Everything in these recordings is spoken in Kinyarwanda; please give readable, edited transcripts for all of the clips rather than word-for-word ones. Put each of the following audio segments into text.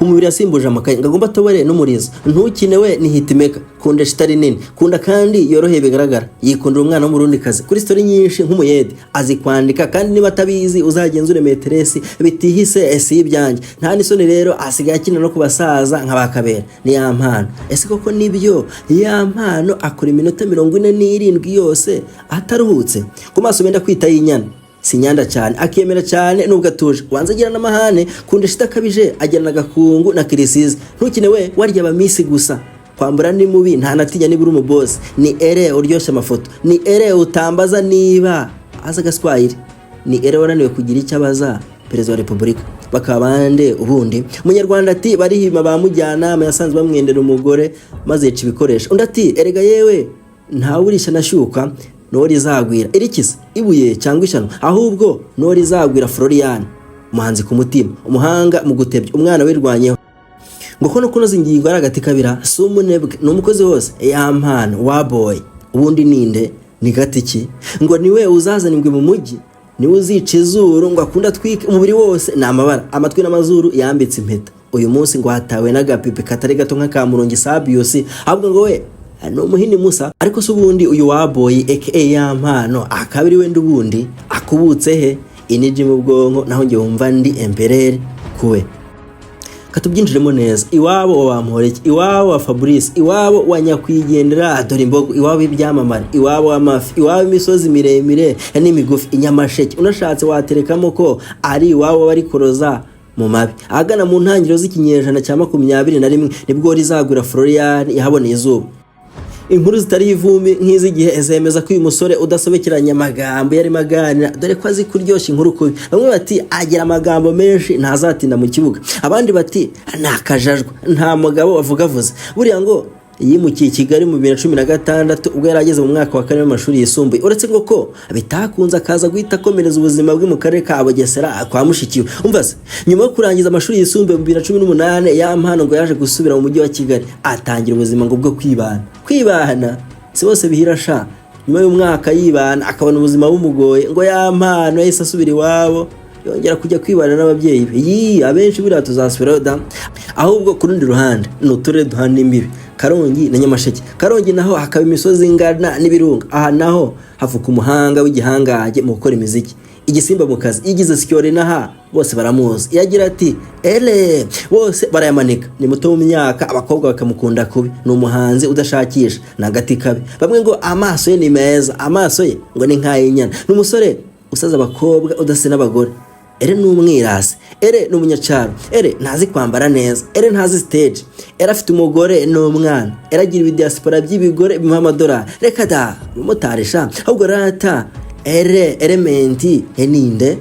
umubiri yasimbuje amakaye ngagomba tobore n'umurizo ntukine we ni hitmaker kunda shitari nini kunda kandi yoroheye bigaragara yikundira umwana w'umurundi kazi kuri story nyinshi nk'umuyede azi kwandika kandi niba atabizi uzagenzure meteresi bitihise esi ibyanjye nta nisoni rero asigaye akina no kubasaza nk'abakabera ni Yampano ese koko nibyo Yampano akora iminota 47 yose ataruhutse ku maso benda kwita y'inyana sinyanda cyane akemera cyane nubwo atuje wanze agira n'amahane kunda shitakabije agira nagakungu na kirisize ntukine we warya abamisi gusa kwambura ni mubi nta natinya nibura umuboss ni ere uryoshye amafoto ni ere utambaza niba aza gaswahili ni ere wananiwe kugira icyo abaza perezida wa repubulika bakabande ubundi munyarwanda ati barihima bamujyana yasanzwe bamwendera umugore maze yica ibikoresho undi ati erega yewe ntawurisha nashyuka nori zagwira irikise ibuye cyangwa ishano ahubwo nori zagwira Florian umuhanzi ku mutima umuhanga mu gutebya umwana wirwanyeho ngo kono kunoza ingingo aragati kabira sumunebwe n'umukozi wose Yampano wa boy ubundi ninde ni gatiki ngo niwe uzazanirwe mu mujyi niwe uzica izuru ngo akunda twike umubiri wose n'amabara amatwi n'amazuru yambitse impeta uyu munsi ngo hatawe n'agapipe katari gato nk'akamurongi Sabius ahubwo ngo we no muhini Musa ariko subundi uyu wa boy aka Yampano akabiri wende ubundi akubutse he iniji mu bwonko naho nge wumva ndi empereur kuwe katubyinjiremo neza iwabo wa Mporeke iwabo wa Fabrice iwabo wa Nyakwigendera dore imbogo iwabo ibyamamare iwabo wa Mafi iwabo imisozi miremire n'imigufi inyamasheke unashatse waterekamo ko ari iwabo bari koroza mu mabi agana mu ntangiriro z'ikinyejana cya 21 nibwo rizagura Florian yahaboneye izuba inkuru zitari ivumi nk'izigihe ezemeza ko uyu musore udasobekeranya amagambo yari maganira dore ko azi kuryoshya inkuru kubi bamwe bati agira amagambo menshi ntazatinda mu kibuga abandi bati nakajajwa nta mugabo wavugavuze buriya ngo yimukiye Kigali mu 2016 ubwo yarageze mu mwaka wa 4 w'amashuri yisumbuye uretse ngo ko bitakunze akaza guhita komereza ubuzima bwe mu karere ka Bugesera kwa mushikiwe umvaze nyuma yo kurangiza amashuri yisumbuye mu 2018 Yampano ngo yaje gusubira mu mujyi wa Kigali atangira ubuzima ngo bwo kwibana si bose bihirasha nyuma y'umwaka yibana akabona ubuzima bumugoye ngo Yampano yahise asubira iwabo yongera kujya kwibana n'ababyeyi be abenshi buriya tuzasubirayo da ahubwo ku rundi ruhande n'uturere duhana imbibi Karongi na Nyamasheke Karongi naho hakaba imisozi ingana n'ibirunga aha naho havuka umuhanga w'igihangaje mu gukora imiziki igisimba mu kazi igize sikyore naha bose baramuzi yagira ati ele bose barayamanika ni muto mu myaka abakobwa bakamukunda kubi ni umuhanzi udashakisha nagati kabi bamwe ngo amaso ye ni meza amaso ye ngo ni nkayinyana n'umusore usaza abakobwa udasena abagore ere n'umwirasi ere n'umunyacaro ere ntazi kwambara neza ere ntazi stage ere afite umugore n'umwana ere agira ibidiaspora by'ibigore bimuha amadolari reka da umutarisha ahubwo rata ere elementi eninde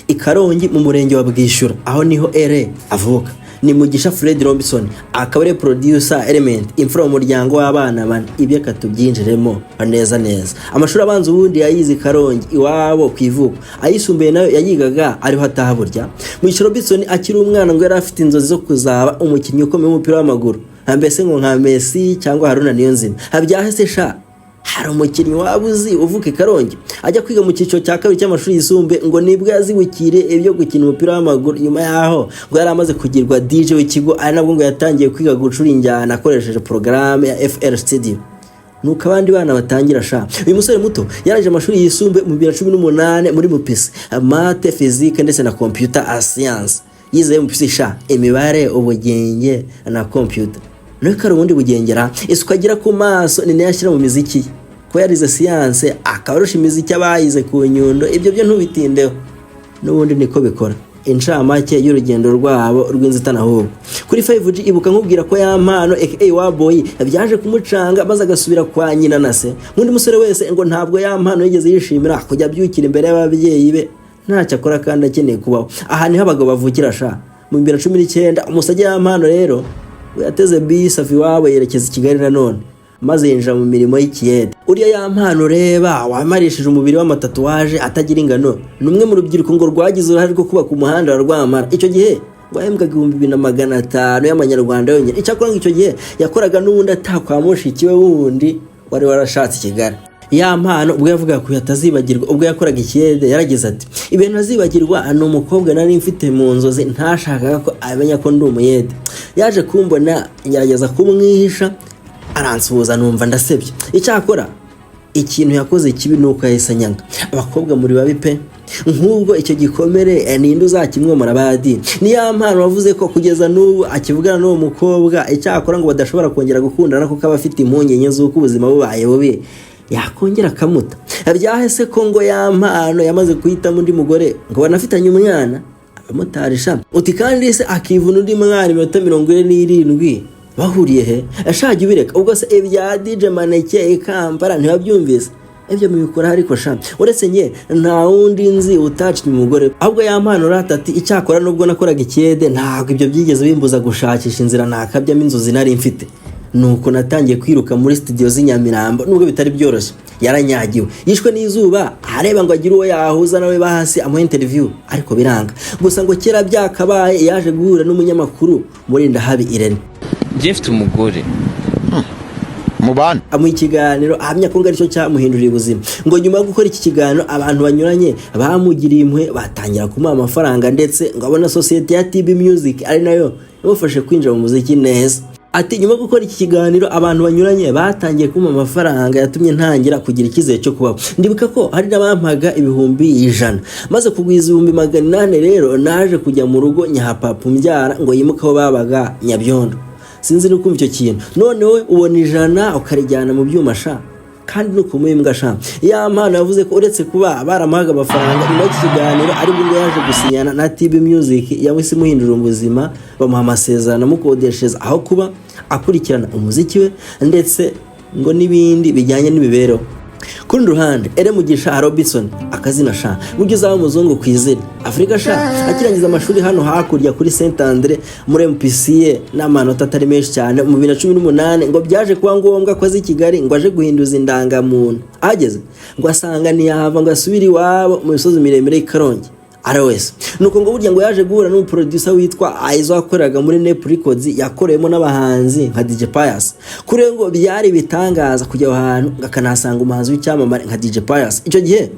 Ikarongi mu murenge wa Bwishyura aho niho ere avuka ni Mugisha Fred Robinson akaba ari producer element imfura mu muryango w'abana bane ibyo katubyinjiremo neza amashuri abanza ubundi yayize Karongi iwabo kwivuka ayisumbuye nayo yayigaga ariho atahaburya Mugisha Robinson akiri umwana ngo yari afite inzozi zo kuzaba umukinnyi ukomeye w'umupira w'amaguru mbese ngo nka Messi cyangwa Haruna Niyonzima habyahese sha hari umukinnyi wabuzi uvuka Karongi ajya kwiga mu cyiciro cya kabiri cy'amashuri yisumbuye ngo nibwo yazibukire ibyo gukina umupira w'amaguru nyuma yaho ngo yari amaze kugirwa DJ w'ikigo ari nabwo ngo yatangiye kwiga gucura injyana akoresheje porogaramu ya FL Studio nuko abandi bana batangira sha uyu musore muto yaraje amashuri yisumbuye mu 2018 muri mupisi mate physique ndetse na computer science yize mupisi sha imibare ubugenge na computer nuko ari ubundi bugengera isuka agira ku maso ni nayashyira mu miziki ko yarize science akabarusha imiziki abayize ku nyundo ibyo byo ntubitindeho n'ubundi niko bikora incamake y'urugendo rwabo rw'inzitana ahubwo kuri 5G ibuka nkubwira ko Yampano aka wa boy byaje kumucanga maze agasubira kwa nyina na se undi musore wese ngo ntabwo Yampano yigeze yishimira kujya byukira imbere y'ababyeyi be ntacyo akora kandi akeneye kubaho aha niho abagabo bavukira sha mu 2019 umusajye Yampano rero yateze bisi avi wabo yerekeza Kigali nanone maze yinjira mu mirimo y'ikiyede uriya Yampano reba wamarishije umubiri w'amatatuwaje atagira ingano numwe mu rubyiruko ngo rwagize uruhare rwo kubaka umuhanda Rwamara icyo gihe wahembwaga 2500 y'amanyarwanda yonyine icyakora icyo gihe yakoraga n'ubundi atakwa mushikiwe wundi wari warashatse Kigali Yampano ubwo yavuga ko yatazibagirwa ubwo yakoraga ikiyede yaragize ati ibintu azibagirwa ni umukobwa nari mfite mu nzozi ntashakaga ko amenya ko ndi umuyede, yaje kumbona ngerageza kumwihisha aransuhuza numva ndasebye. Icyakora ikintu yakoze kibi nuko yahise nyanga. Abakobwa muri babi pe, nk'ubwo icyo gikomere ninde uzakimwomora badi. Ni Yampano wavuze ko kugeza n'ubu akivugana n'uwo mukobwa, icyakora ngo badashobora kongera gukundana kuko aba afite impungenge z'uko ubuzima bubaye bubi yakongera akamuta. Byahise ko ngo Yampano yamaze guhitamo undi mugore ngo banafitanye umwana abamutarisha uti kandi se akivuna undi mwana iminota 47 bahuriye he ashajya ubireka ubwo se ibya DJ Maneke ikampara ntibabyumvise ibyo mubikora ariko sha uretse nye nta wundi nzi utacye umugore ahubwo Yampano ratati icyakora nubwo nakoraga ikiyede ntabwo ibyo byigeze bimbuza gushakisha inzira nakabyamo inzozi nari mfite. Nuko natangiye kwiruka muri studio z'inyamirambo nubwo bitari byoroshye. Yaranyagiwe yishwe n'izuba areba ngo agire uwo yahuza nawe bahasi amu interview ariko biranga. Gusa ngo kera byakabaye yaje guhura n'umunyamakuru muri Ndahabi Irene. Jefte umugore mubana amu ikiganiro ahamya ko ngari cyo cyamuhindurira ubuzima. Ngo nyuma yo gukora iki kiganiro abantu banyuranye bamugiriye impuhwe batangira kumuha amafaranga ndetse ngo abona societe ya TB Music ari nayo yabafashe kwinjira mu muziki neza. Ati nyuma gukora iki kiganiro abantu banyuranye batangiye kuma amafaranga yatumye ntangira kugira ikizere cyo kubaho. Ndibuka ko hari n'abampaga 100 maze kugwiza 800 rero naje kujya mu rugo nyahapapa mbyara ngo yimukaho babaga Nyabyondo. Sinzi no kumva icyo kintu. None we ubona 100 ukarijyana mu byuma sha kandi nuko muhimbwa sha. Yampano yavuze ko uretse kuba baramahaga amafaranga nyuma y'iki kiganiro ari bwo yaje gusinyana na TB Music yawise muhindura ubuzima bamuha amasezerano mukodesheza aho kuba akurikirana umuziki we ndetse ngo nibindi bijyanye n'imibereho. Kurundi ruhande Mugisha Robinson akazina sha ugeze aho muzungu kwizina Afrika sha akirangiza amashuri hano hakurya kuri Saint Andre muri MPCA n'amanota atari menshi cyane mu 2018 ngo byaje kuba ngombwa ko azi Kigali ngo aje guhinduza indangamuntu. Ageze ngo asanga ni yava ngo asubiri wabo mu misozi miremire y'Ikarongi arawese. Nuko ngo burya ngo yaje guhura n'umuproducer witwa Aizo akoreraga muri Nep Records yakoreyemo n'abahanzi nka DJ Pius. Kure ngo byari bitangaza kujya ahantu ngakanasanga umuhanzi w'icyamamare nka DJ Pius. Icyo gihe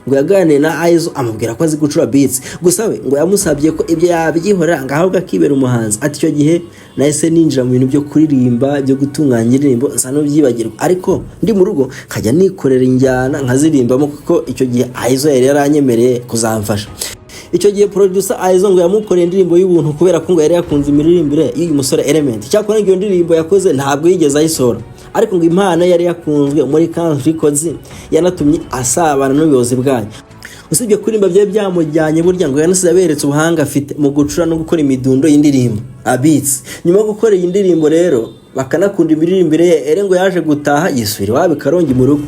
ngo yaganiriye na Aizo amubwira ko azi gucura beats. Gusa we ngo yamusabye ko ibyo yabyihora ngaho gakibera umuhanzi. Ati icyo gihe nahise ninjira mu bintu byo kuririmba byo gutunganya indirimbo nsa no byibagirwa ariko ndi mu rugo nkajya nikorera injyana nkazirimbamo kuko icyo gihe Aizo yari yaranyemereye kuzamfasha. Icyo gihe producer Aizo ngo yamukoreye indirimbo y'ubuntu kubera ko ngo yari yakunze imiririmbire y'uyu musore Element. Cyakora ngo iyo ndirimbo yakoze ntabwo yigeze ayisora ariko ngo impano yari yakunzwe muri Country Records yanatumye asabana n'ubuyobozi bwayo. Usibye kurimba bye byamujyanye burya ngo yanasize aberetse ubuhanga afite mu gucura no gukora imidundo y'indirimbo beats. Nyuma yo gukora iyi ndirimbo rero bakanakunda imiririmbire ye ngo yaje gutaha yisubira wabi Karongi mu rugo.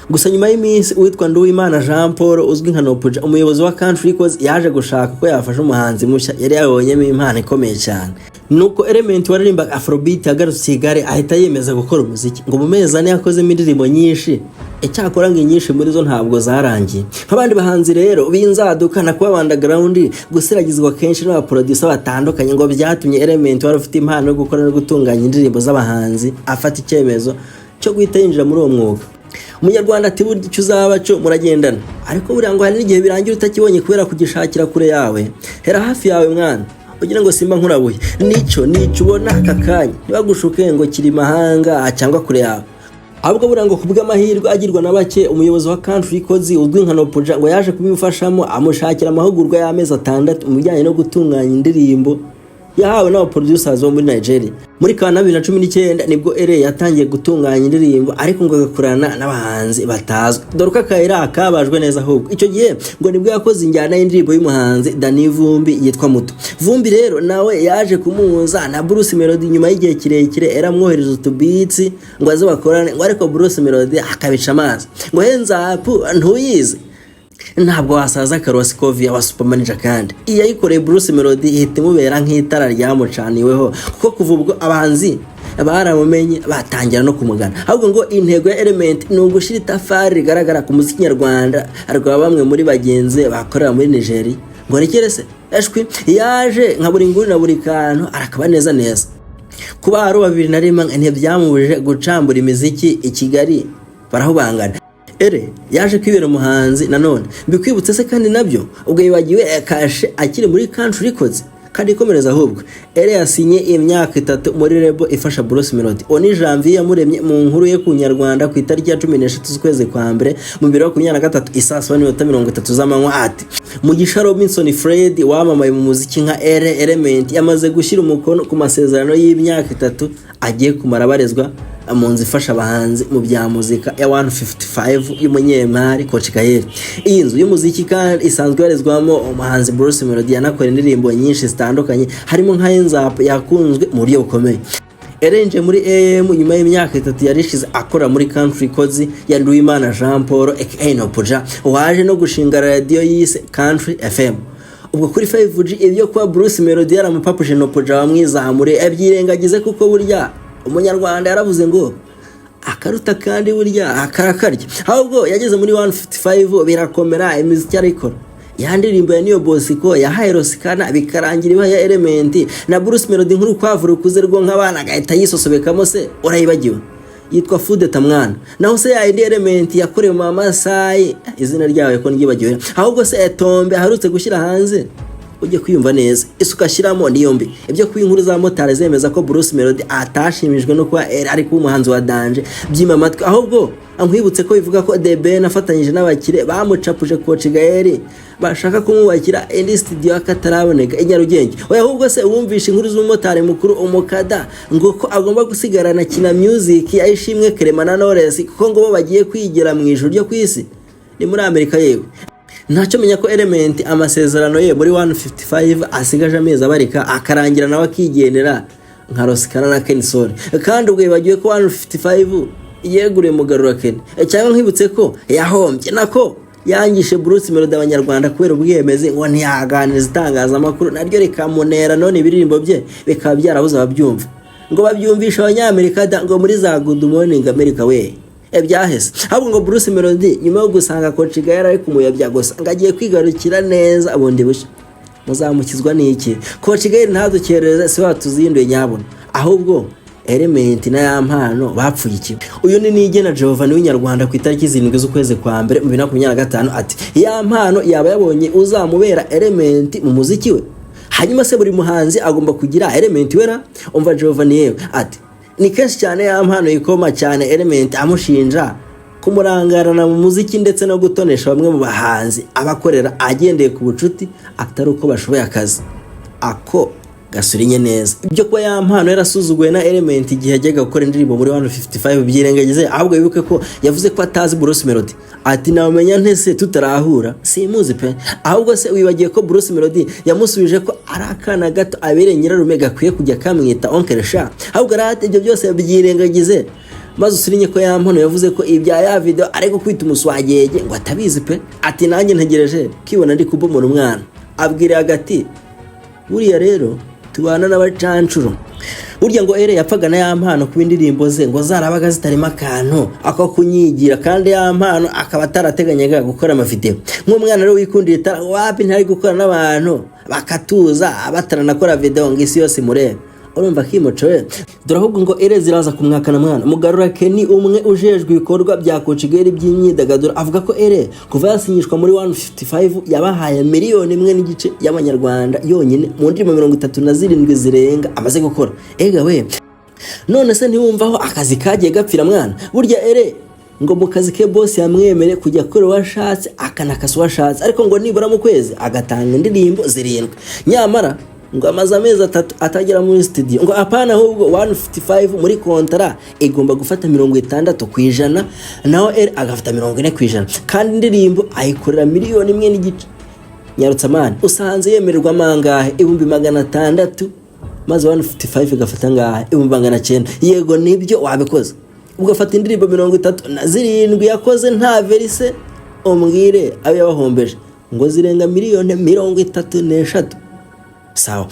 Gusa nyuma y'iminsi uwitwa Nduwimana Jean Paul uzwi nka Nopuja umuyobozi wa Country Records yaje gushaka ko yafasha umuhanzi mushya yari yabonyemo impano ikomeye cyane. Nuko Element waririmba Afrobeat yagarutse Kigali ahita yemeza gukora umuziki ngo mu mezi ane yakozemo indirimbo nyinshi. Icyakora ngo nyinshi muri zo ntabwo zarangiye. Nk'abandi bahanzi rero binzaduka na kuba underground gusiragizwa kenshi n'abaproducer batandukanye ngo byatumye Element wari ufite impano yo gukora no gutunganya indirimbo z'abahanzi afata icyemezo cyo guhita yinjira muri uwo mwuga. Umunyarwanda ati burya icyo uzaba cyo muragendana ariko buriya ngo hari n'igihe birangira utakibonye kubera kugishakira kure yawe. Hera hafi yawe mwana ugira ngo simba nkurabuye nicyo ubona aka kanya ntibagushuke ngo kiri mahanga cyangwa kure yawe. Ahubwo buriya ngo kubw'amahirwe agirwa na bake umuyobozi wa Country Records uzwi nka Nopuja ngo yaje kubimufashamo amushakira amahugurwa y'amezi 6 mu bijyanye no gutunganya indirimbo yahawe n'aba producers bo muri Nigeria. Muri Kanama 2019 nibwo yatangiye gutunganya indirimbo ariko ngo agakorana n'abahanzi batazwe. Doruka Kaira akabajwe neza ahubwo. Icyo gihe ngo nibwo yakoze injyana y'indirimbo y'umuhanzi Dani Vumbi yitwa Muto. Vumbi rero nawe yaje kumuhuza na Bruce Melody nyuma y'igihe kirekire eramwohereza utubeats ngo aze bakorane ngo ariko Bruce Melody akabica amazi. Ngo henza ntuyize ntabwo wasaza Karoskovia wa Supermanager kandi iya yikoreye Bruce Melody ihita imubera nk'itara ryamucaniweho kuko kuva ubwo abahanzi baramumenye batangira no kumugana. Ahubwo ngo intego ya Element ni ugushira itafari rigaragara ku muziki nyarwanda arwa bamwe muri bagenzi bakorera muri Nigeria. Ngo rekerese eshwi yaje nka buri nguri na buri kantu arakaba neza neza. Kuba ari 2001 ntibyamubuje gucambura imiziki i Kigali barahubangana. ere yaje kwibera umuhanzi nanone bikwibutse se kandi nabyo ubwo yibagiwe kashe akiri muri Country Records kandi ikomereza ahubwo ere yasinye imyaka 3 muri label ifasha Bruce Melody oni Janvier yamuremye mu nkuru ye ku Nyarwanda ku itariki ya 13 z'ukwezi kwa mbere mu 2023 isaa 7:30 z'amanywa ati Mugisha Robinson Fred wamamaye mu muziki nka Element yamaze gushyira umukono ku masezerano y'imyaka 3 agiye kumara barezwa mu nzu ifasha abahanzi mu bya muzika ya 155 y'umunyemari Coach Gael. Iyi nzu y'umuziki kandi isanzwe yarezwamo umuhanzi Bruce Melody yanakora indirimbo nyinshi zitandukanye harimo nka Enzap yakunzwe mu buryo bukomeye. Erenje muri AM nyuma y'imyaka 3 yarishize akora muri Country Records ya Nduwimana Jean Paul aka Nopuja waje no gushinga radio yise Country FM. Ubwo kuri 5G ibyo kwa Bruce Melody yaramupapuje Nopuja wamwizamure abyirengagize kuko burya umunyarwanda yaravuze ngo akaruta kandi burya akarakarya. Ahubwo yageze muri 155 birakomera imiziki arikora yandirimbo ya Niyo Bosiko ya Hairosikana bikarangira iba ya Element na Bruce Melody nkuru kwavura kuze rwo nk'abana agahita yisosobekamo se urayibagiwe yitwa Fudeta mwana naho se ya Element yakorewe mu Masai izina ryawe ko ngibagiwe ahubwo se Etombe aharutse gushyira hanze ujye kwiyumva neza isuka shiramo niyombi ibyo kwinkuru za motari zemeza ko Bruce Melody atashimijwe no kuba ari ku muhanzi wa danje byima matwe ahubwo amwibutse ko bivuga ko DB nafatanyije n'abakire bamucapuje Coach Gael bashaka kumubakira indi studio akataraboneka inyarugenge oya ahubwo se wumvisha inkuru z'umumotari mukuru umukada ngo ko agomba gusigarana kina music ayishimwe Clement na Knowless kuko ngo bagiye kwigira mu ijuru ryo kwisi ni muri Amerika yewe ntacyo menya ko Element amasezerano ye muri 155 asigaje amezi abarika akarangira nawe akigendera nka Rosikana na Kensol kandi ubwo yibagiwe ko 155 yegure mugarura Ken cyangwa nkibutse ko yahombye nako yangishe Bruce Melody abanyarwanda kubera ubwiyemeze ngo ntiyaganiriza itangazamakuru naryo rikamunera none ibirimbo bye bikaba byarabuze ababyumva ngo babyumvisha abanyamerika ngo muri za Good Morning America we ebyahese ahubwo ngo Bruce Melody nyuma yo gusanga Coach Gael ari kumuyabya gusa ngagiye kwigarukira neza abundi busha muzamukizwa n'iki Coach Gael ntadukerereza si watuzinduye nyabona ahubwo Element na Yampano bapfuye iki uyu ni Nigena Giovanni w'inyarwanda ku itariki 7 z'ukwezi kwa mbere 2025 ati Yampano yaba yabonye uzamubera Element mu muziki we hanyuma se buri muhanzi agomba kugira Element wera umva Giovanni yewe ati ni kenshi cyane Yampano yikoma cyane Element amushinja kumurangarana mu muziki ndetse no gutonesha bamwe mu bahanzi abakorera agendeye ku bucuti atari uko bashoboye akazi ako gasurinye neza ibyo kwa Yampano yarasuzuguye na Element igihe ajyaga gukora indirimbo muri 155 byirengagize ahubwo bibuke ko yavuze ko atazi Bruce Melody ati namenya ntese tutarahura simuzi pe ahubwo se wibagiye ko Bruce Melody yamusubije ko ari akana gato abere nyirarume gakwiye kujya kamwita Oncle Sha ahubwo rate ibyo byose byirengagize maze usirinye ko Yampano yavuze ko ibya ya video ariko kwita umuswagege ngo atabizi pe ati nanjye ntegereje kibona ndi kubomora umwana abwira agati buriya rero tubana n'abacancuro burya ngo ere yapfaga na Yampano ku indirimbo ze ngo zarabaga zitarimo akantu ako kunyigira kandi Yampano akaba atarateganyaga gukora amavideo nk'umwana rero wikundira wapi ntari gukora n'abantu bakatuza abataranakora video ngo isi yose murebe urumva kimocowe dore ahubwo ngo ere ziraza kumwakana mwana mugarura Kenny umwe ujejwe ibikorwa bya Coach Gael by'imyidagaduro avuga ko ere kuva yasinyishwa muri 155 yabahaye miliyoni 1.5 y'abanyarwanda yonyine mu ndimo 37 zirenga amaze gukora ega we none se ntiwumvaho akazi kagiye gapfira mwana burya ere ngo mu kazi ke boss yamwemere kujya kuri washatse akanakasa washatse ariko ngo nibura mu kwezi agatanga indirimbo zirindwi nyamara ngo amaze amezi 3 atagera muri studio ngo apana ahubwo 155 muri kontara igomba gufata 60% naho agafata 40% kandi indirimbo ayikorera miliyoni 1.5 nyarutsa man usanze yemererwa mangahe 600 maze 155 gafata ngahe 900 yego nibyo wabikoze ugafata indirimbo 37 yakoze nta verise umbwire abe yabahombeje ngo zirenga miliyoni 33 sawa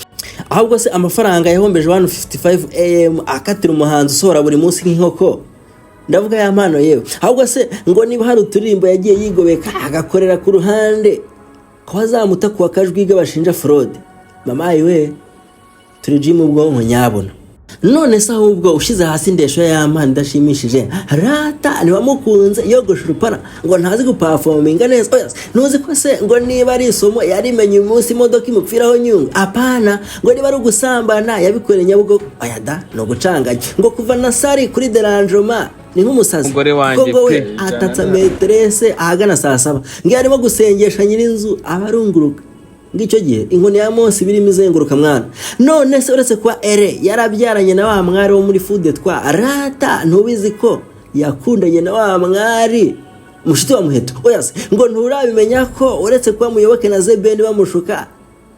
ahubwo se amafaranga yahombeje 155 AM akatira umuhanzi usohora buri munsi nk'inkoko ndavuga Yampano yewe ahubwo se ngo niba hari uturirimbo yagiye yigobeka agakorera ku ruhande ko azamuta kuwa kajwiga bashinja fraud mama yiwe turi jimu ubwonko nyabona none se ahubwo ushize hasi indesho y'Yampano idashimishije rata ntiwamukunze yogosha urupara ngo ntazi guperforminga neza. Oya ntuzi ko se ngo niba ari isomo yarimenye uyu munsi imodoka imupfiraho nyungu apana ngo niba ari ugusambana yabikoreye Nyabugogo. Oya da no gucanganya ngo kuva na sari kuri deranjoma ni nk'umusazi ngo we atatsa metrese ahagana saa 7 ngo arimo gusengesha nyirinzu abarunguruka. Ngicyo gihe inkoni ya Mose birimo izenguruka mwana. None se uretse kwa ere yarabyaranye na wa mwari wo muri fude twa rata ntubizi ko yakundanye na wa mwari mushiti wa muheto. Oya se ngo nturabimenya ko uretse kwa muyoboke na Zebeni bamushuka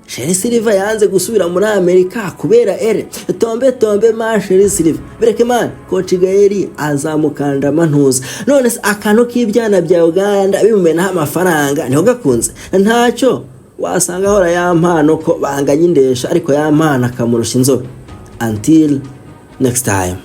Sheri Silva yanze gusubira muri Amerika kubera ere tombe ma Sheri Silva bereke man coach Gaeli azamukanda mantuza. None se akano k'ibyana bya Uganda bimumena amafaranga niho gakunze ntacyo wasanga hora Yampano ko banganya indesha ariko Yampano akamurusha inzobe. Until next time.